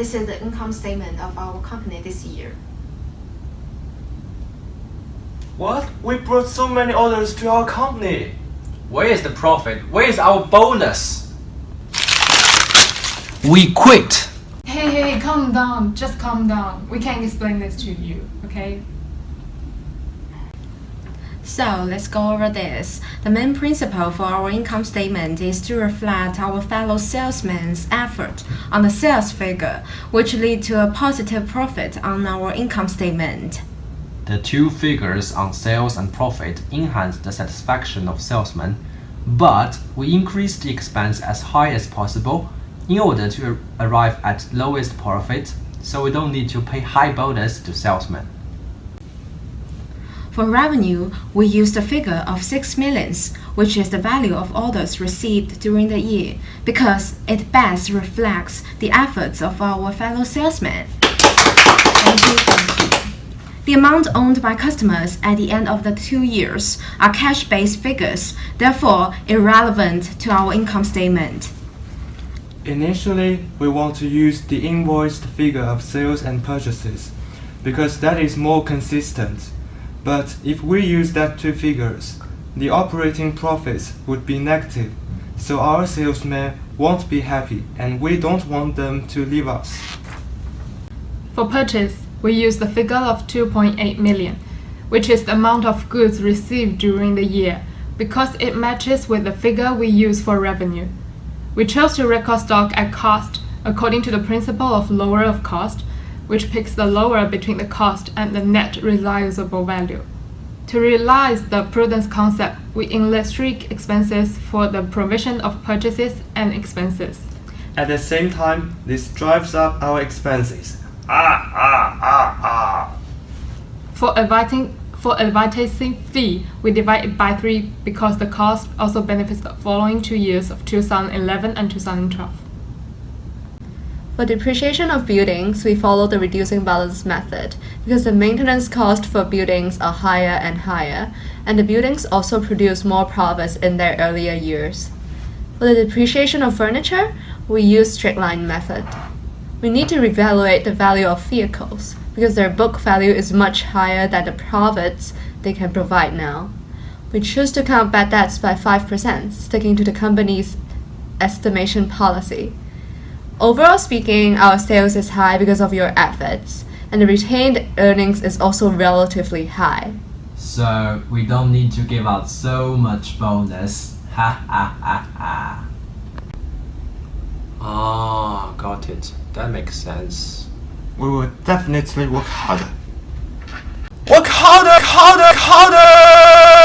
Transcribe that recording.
This is the income statement of our company this year. What? We brought so many orders to our company. Where is the profit? Where is our bonus? We quit. Hey, calm down. Just calm down. We can explain this to you, okay? So let's go over this. The main principle for our income statement is to reflect our fellow salesmen's effort on the sales figure, which lead to a positive profit on our income statement. The two figures on sales and profit enhance the satisfaction of salesmen, but we increase the expense as high as possible in order to arrive at lowest profit, so we don't need to pay high bonus to salesmen. For revenue, we use the figure of 6 millions, which is the value of orders received during the year, because it best reflects the efforts of our fellow salesmen. Thank you. The amount owned by customers at the end of the 2 years are cash-based figures, therefore irrelevant to our income statement. Initially, we want to use the invoiced figure of sales and purchases, because that is more consistent. But if we use that two figures, the operating profits would be negative, so our salesmen won't be happy and we don't want them to leave us. For purchase, we use the figure of 2.8 million, which is the amount of goods received during the year, because it matches with the figure we use for revenue. We chose to record stock at cost according to the principle of lower of cost, which picks the lower between the cost and the net realizable value. To realize the prudence concept, we enlist strict expenses for the provision of purchases and expenses. At the same time, this drives up our expenses. For advertising fee, we divide it by 3 because the cost also benefits the following 2 years of 2011 and 2012. For depreciation of buildings, we follow the reducing balance method because the maintenance costs for buildings are higher and higher, and the buildings also produce more profits in their earlier years. For the depreciation of furniture, we use straight line method. We need to reevaluate the value of vehicles because their book value is much higher than the profits they can provide now. We choose to count bad debts by 5%, sticking to the company's estimation policy. Overall speaking, our sales is high because of your efforts, and the retained earnings is also relatively high. So we don't need to give out so much bonus. Ha ha ha ha. Ah, got it. That makes sense. We will definitely work harder. Work harder!